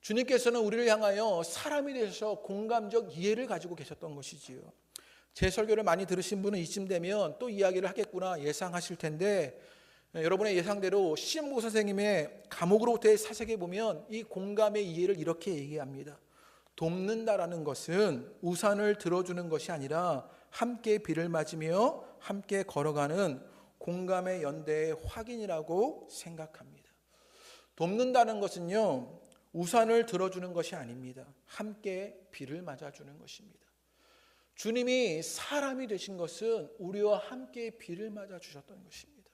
주님께서는 우리를 향하여 사람이 되셔서 공감적 이해를 가지고 계셨던 것이지요. 제 설교를 많이 들으신 분은 이쯤 되면 또 이야기를 하겠구나 예상하실 텐데, 여러분의 예상대로 시험고 선생님의 감옥으로부터의 사색에 보면 이 공감의 이해를 이렇게 얘기합니다. 돕는다라는 것은 우산을 들어주는 것이 아니라 함께 비를 맞으며 함께 걸어가는 공감의 연대의 확인이라고 생각합니다. 돕는다는 것은요 우산을 들어주는 것이 아닙니다. 함께 비를 맞아주는 것입니다. 주님이 사람이 되신 것은 우리와 함께 비를 맞아주셨던 것입니다.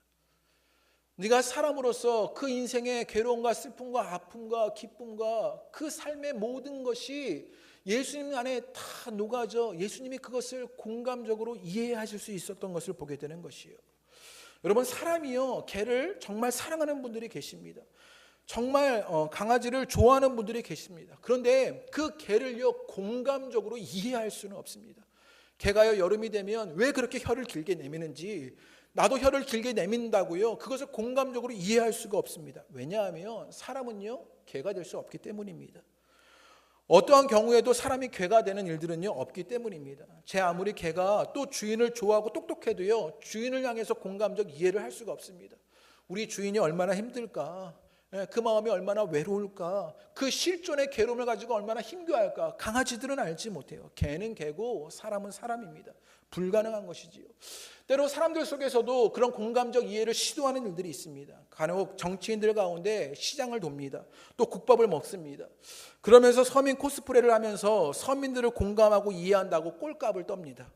네가 사람으로서 그 인생의 괴로움과 슬픔과 아픔과 기쁨과 그 삶의 모든 것이 예수님 안에 다 녹아져 예수님이 그것을 공감적으로 이해하실 수 있었던 것을 보게 되는 것이에요. 여러분, 사람이요 개를 정말 사랑하는 분들이 계십니다. 정말 강아지를 좋아하는 분들이 계십니다. 그런데 그 개를요 공감적으로 이해할 수는 없습니다. 개가요 여름이 되면 왜 그렇게 혀를 길게 내미는지, 나도 혀를 길게 내민다고요 그것을 공감적으로 이해할 수가 없습니다. 왜냐하면 사람은요 개가 될 수 없기 때문입니다. 어떠한 경우에도 사람이 개가 되는 일들은요 없기 때문입니다. 제 아무리 개가 또 주인을 좋아하고 똑똑해도요 주인을 향해서 공감적 이해를 할 수가 없습니다. 우리 주인이 얼마나 힘들까, 그 마음이 얼마나 외로울까, 그 실존의 괴로움을 가지고 얼마나 힘겨워할까, 강아지들은 알지 못해요. 개는 개고 사람은 사람입니다. 불가능한 것이지요. 때로 사람들 속에서도 그런 공감적 이해를 시도하는 일들이 있습니다. 간혹 정치인들 가운데 시장을 돕니다. 또 국밥을 먹습니다. 그러면서 서민 코스프레를 하면서 서민들을 공감하고 이해한다고 꼴값을 떱니다.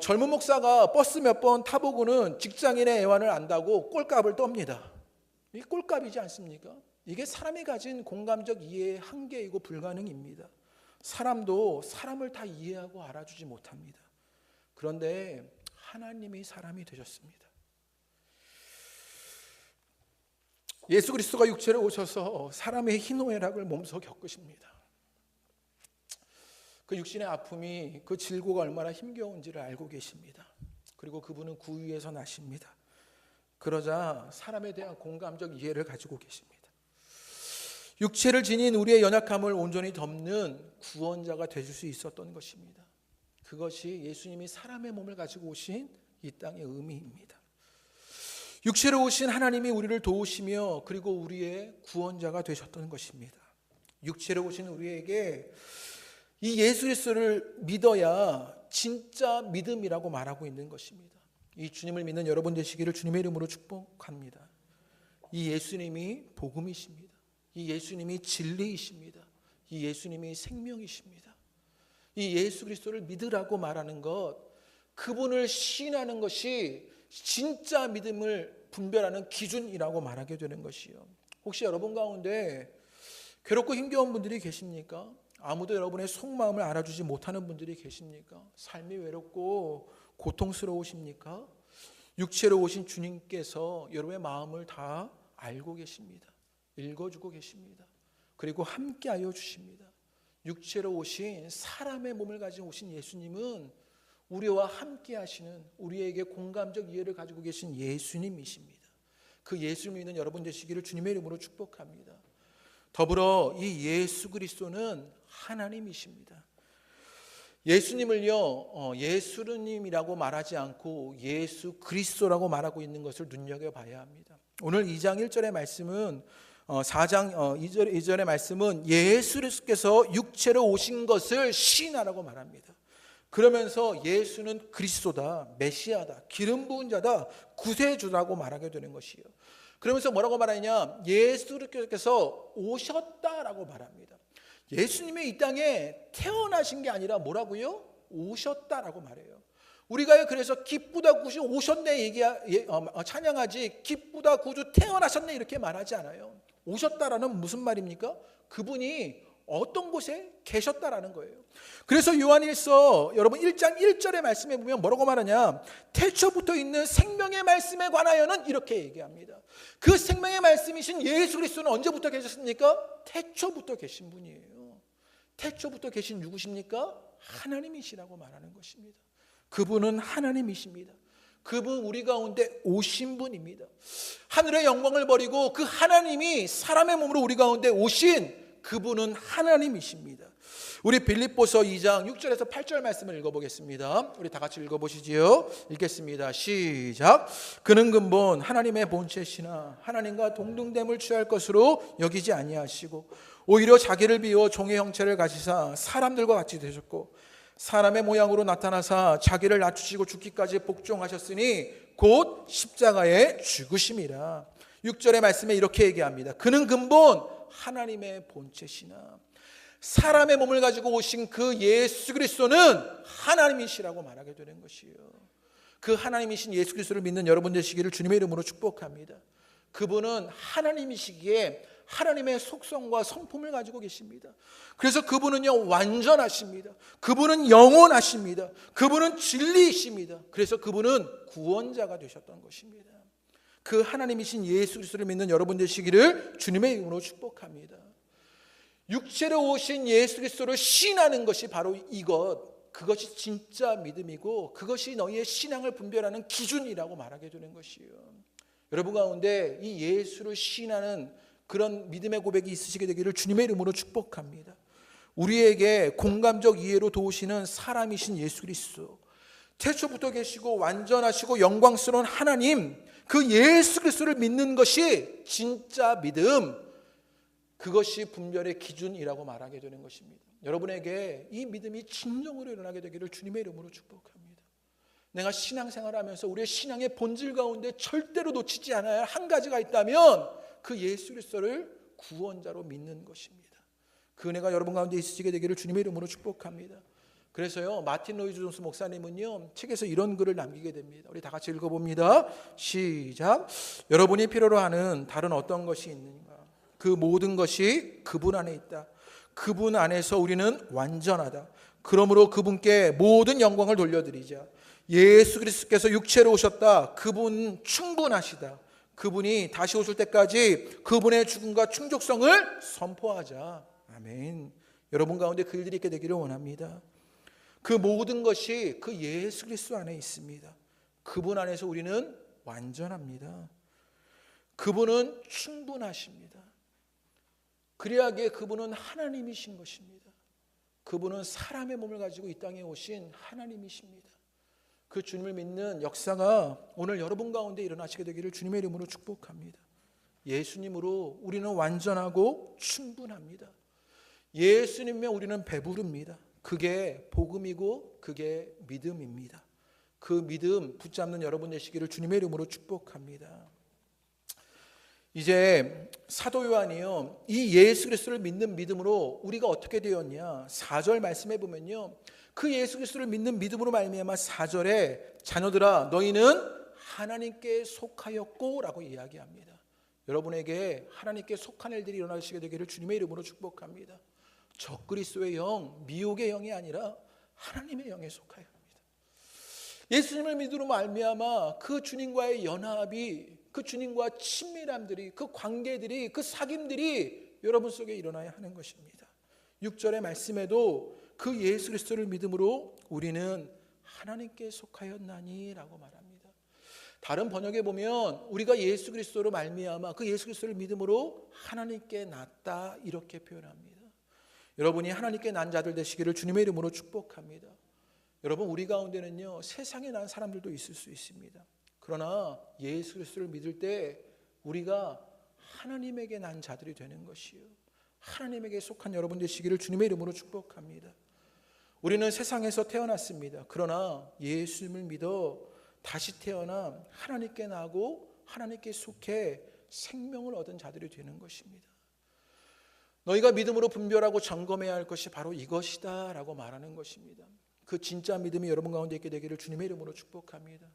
젊은 목사가 버스 몇 번 타보고는 직장인의 애환을 안다고 꼴값을 떱니다. 이게 꼴값이지 않습니까? 이게 사람이 가진 공감적 이해의 한계이고 불가능입니다. 사람도 사람을 다 이해하고 알아주지 못합니다. 그런데 하나님이 사람이 되셨습니다. 예수 그리스도가 육체로 오셔서 사람의 희노애락을 몸소 겪으십니다. 그 육신의 아픔이 그 질고가 얼마나 힘겨운지를 알고 계십니다. 그리고 그분은 구유에서 나십니다. 그러자 사람에 대한 공감적 이해를 가지고 계십니다. 육체를 지닌 우리의 연약함을 온전히 덮는 구원자가 되실 수 있었던 것입니다. 그것이 예수님이 사람의 몸을 가지고 오신 이 땅의 의미입니다. 육체로 오신 하나님이 우리를 도우시며 그리고 우리의 구원자가 되셨던 것입니다. 육체로 오신 우리에게 이 예수 그리스도를 믿어야 진짜 믿음이라고 말하고 있는 것입니다. 이 주님을 믿는 여러분 되시기를 주님의 이름으로 축복합니다. 이 예수님이 복음이십니다. 이 예수님이 진리이십니다. 이 예수님이 생명이십니다. 이 예수 그리스도를 믿으라고 말하는 것, 그분을 시인하는 것이 진짜 믿음을 분별하는 기준이라고 말하게 되는 것이요. 혹시 여러분 가운데 괴롭고 힘겨운 분들이 계십니까? 아무도 여러분의 속마음을 알아주지 못하는 분들이 계십니까? 삶이 외롭고 고통스러우십니까? 육체로 오신 주님께서 여러분의 마음을 다 알고 계십니다. 읽어주고 계십니다. 그리고 함께하여 주십니다. 육체로 오신 사람의 몸을 가지고 오신 예수님은 우리와 함께 하시는, 우리에게 공감적 이해를 가지고 계신 예수님이십니다. 그 예수님을 믿는 여러분 되시기를 주님의 이름으로 축복합니다. 더불어 이 예수 그리스도는 하나님이십니다. 예수님을요, 예수님이라고 말하지 않고 예수 그리스도라고 말하고 있는 것을 눈여겨봐야 합니다. 오늘 2장 1절의 말씀은 4장 2절의 말씀은 예수 그리스도께서 육체로 오신 것을 시인하라고 말합니다. 그러면서 예수는 그리스도다, 메시아다, 기름 부은 자다, 구세주라고 말하게 되는 것이에요. 그러면서 뭐라고 말하냐? 예수 그리스도께서 오셨다라고 말합니다. 예수님이 이 땅에 태어나신 게 아니라 뭐라고요? 오셨다라고 말해요. 우리가 그래서 기쁘다 구주 오셨네 찬양하지, 기쁘다 구주 태어나셨네 이렇게 말하지 않아요. 오셨다라는 무슨 말입니까? 그분이 어떤 곳에 계셨다라는 거예요. 그래서 요한일서 여러분 1장 1절의 말씀에 보면 뭐라고 말하냐? 태초부터 있는 생명의 말씀에 관하여는 이렇게 얘기합니다. 그 생명의 말씀이신 예수 그리스도는 언제부터 계셨습니까? 태초부터 계신 분이에요. 태초부터 계신 누구십니까? 하나님이시라고 말하는 것입니다. 그분은 하나님이십니다. 그분 우리 가운데 오신 분입니다. 하늘의 영광을 버리고 그 하나님이 사람의 몸으로 우리 가운데 오신 그분은 하나님이십니다. 우리 빌립보서 2장 6절에서 8절 말씀을 읽어보겠습니다. 우리 다 같이 읽어보시지요. 읽겠습니다. 시작. 그는 근본 하나님의 본체시나 하나님과 동등됨을 취할 것으로 여기지 아니하시고 오히려 자기를 비워 종의 형체를 가지사 사람들과 같이 되셨고 사람의 모양으로 나타나사 자기를 낮추시고 죽기까지 복종하셨으니 곧 십자가에 죽으심이라. 6절의 말씀에 이렇게 얘기합니다. 그는 근본 하나님의 본체시나 사람의 몸을 가지고 오신 그 예수 그리스도는 하나님이시라고 말하게 되는 것이에요. 그 하나님이신 예수 그리스도를 믿는 여러분 되시기를 주님의 이름으로 축복합니다. 그분은 하나님이시기에 하나님의 속성과 성품을 가지고 계십니다. 그래서 그분은요 완전하십니다. 그분은 영원하십니다. 그분은 진리이십니다. 그래서 그분은 구원자가 되셨던 것입니다. 그 하나님이신 예수 그리스도를 믿는 여러분 되시기를 주님의 이름으로 축복합니다. 육체로 오신 예수 그리스도를 신하는 것이 바로 그것이 진짜 믿음이고 그것이 너희의 신앙을 분별하는 기준이라고 말하게 되는 것이에요. 여러분 가운데 이 예수를 신하는 그런 믿음의 고백이 있으시게 되기를 주님의 이름으로 축복합니다. 우리에게 공감적 이해로 도우시는 사람이신 예수 그리스도, 태초부터 계시고 완전하시고 영광스러운 하나님, 그 예수 그리스도를 믿는 것이 진짜 믿음, 그것이 분별의 기준이라고 말하게 되는 것입니다. 여러분에게 이 믿음이 진정으로 일어나게 되기를 주님의 이름으로 축복합니다. 내가 신앙생활을 하면서 우리의 신앙의 본질 가운데 절대로 놓치지 않아야 할 한 가지가 있다면 그 예수 그리스도를 구원자로 믿는 것입니다. 그 은혜가 여러분 가운데 있으시게 되기를 주님의 이름으로 축복합니다. 그래서요, 마틴 로이드 존스 목사님은요, 책에서 이런 글을 남기게 됩니다. 우리 다 같이 읽어봅니다. 시작. 여러분이 필요로 하는 다른 어떤 것이 있는가? 그 모든 것이 그분 안에 있다. 그분 안에서 우리는 완전하다. 그러므로 그분께 모든 영광을 돌려드리자. 예수 그리스도께서 육체로 오셨다. 그분 충분하시다. 그분이 다시 오실 때까지 그분의 죽음과 충족성을 선포하자. 아멘. 여러분 가운데 그 일들이 있게 되기를 원합니다. 그 모든 것이 그 예수 그리스도 안에 있습니다. 그분 안에서 우리는 완전합니다. 그분은 충분하십니다. 그리하기에 그분은 하나님이신 것입니다. 그분은 사람의 몸을 가지고 이 땅에 오신 하나님이십니다. 그 주님을 믿는 역사가 오늘 여러분 가운데 일어나시게 되기를 주님의 이름으로 축복합니다. 예수님으로 우리는 완전하고 충분합니다. 예수님이면 우리는 배부릅니다. 그게 복음이고 그게 믿음입니다. 그 믿음 붙잡는 여러분 되시기를 주님의 이름으로 축복합니다. 이제 사도 요한이요, 이 예수 그리스도를 믿는 믿음으로 우리가 어떻게 되었냐, 4절 말씀해 보면요, 그 예수 그리스도를 믿는 믿음으로 말미암아 4절에 자녀들아 너희는 하나님께 속하였고 라고 이야기합니다. 여러분에게 하나님께 속한 일들이 일어나시게 되기를 주님의 이름으로 축복합니다. 적그리스도의 영, 미혹의 영이 아니라 하나님의 영에 속하여 합니다. 예수님을 믿음으로 말미암아 그 주님과의 연합이, 그 주님과 친밀함들이, 그 관계들이, 그 사귐들이 여러분 속에 일어나야 하는 것입니다. 6절의 말씀에도 그 예수 그리스도를 믿음으로 우리는 하나님께 속하였나니 라고 말합니다. 다른 번역에 보면 우리가 예수 그리스도로 말미암아 그 예수 그리스도를 믿음으로 하나님께 났다 이렇게 표현합니다. 여러분이 하나님께 난 자들 되시기를 주님의 이름으로 축복합니다. 여러분 우리 가운데는요, 세상에 난 사람들도 있을 수 있습니다. 그러나 예수 그리스도를 믿을 때 우리가 하나님에게 난 자들이 되는 것이요, 하나님에게 속한 여러분 되시기를 주님의 이름으로 축복합니다. 우리는 세상에서 태어났습니다. 그러나 예수님을 믿어 다시 태어나 하나님께 나고 하나님께 속해 생명을 얻은 자들이 되는 것입니다. 너희가 믿음으로 분별하고 점검해야 할 것이 바로 이것이다 라고 말하는 것입니다. 그 진짜 믿음이 여러분 가운데 있게 되기를 주님의 이름으로 축복합니다.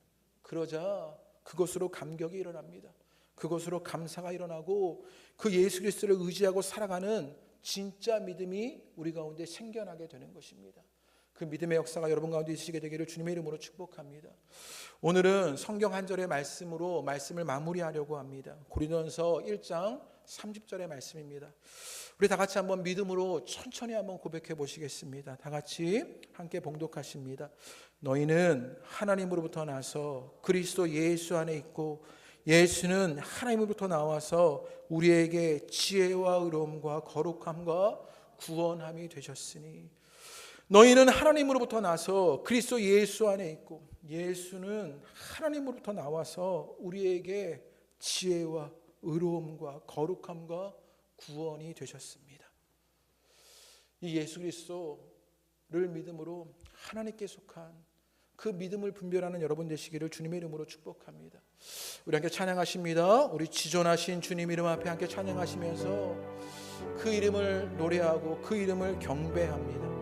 그러자 그것으로 감격이 일어납니다. 그것으로 감사가 일어나고 그 예수 그리스도를 의지하고 살아가는 진짜 믿음이 우리 가운데 생겨나게 되는 것입니다. 그 믿음의 역사가 여러분 가운데 있으시게 되기를 주님의 이름으로 축복합니다. 오늘은 성경 한 절의 말씀으로 말씀을 마무리하려고 합니다. 고린도전서 1장 30절의 말씀입니다. 우리 다 같이 한번 믿음으로 천천히 한번 고백해 보시겠습니다. 다 같이 함께 봉독하십니다. 너희는 하나님으로부터 나서 그리스도 예수 안에 있고 예수는 하나님으로부터 나와서 우리에게 지혜와 의로움과 거룩함과 구원함이 되셨으니 너희는 하나님으로부터 나서 그리스도 예수 안에 있고 예수는 하나님으로부터 나와서 우리에게 지혜와 의로움과 거룩함과 구원이 되셨습니다. 이 예수 그리스도를 믿음으로 하나님께 속한 그 믿음을 분별하는 여러분 되시기를 주님의 이름으로 축복합니다. 우리 함께 찬양하십니다. 우리 지존하신 주님 이름 앞에 함께 찬양하시면서 그 이름을 노래하고 그 이름을 경배합니다.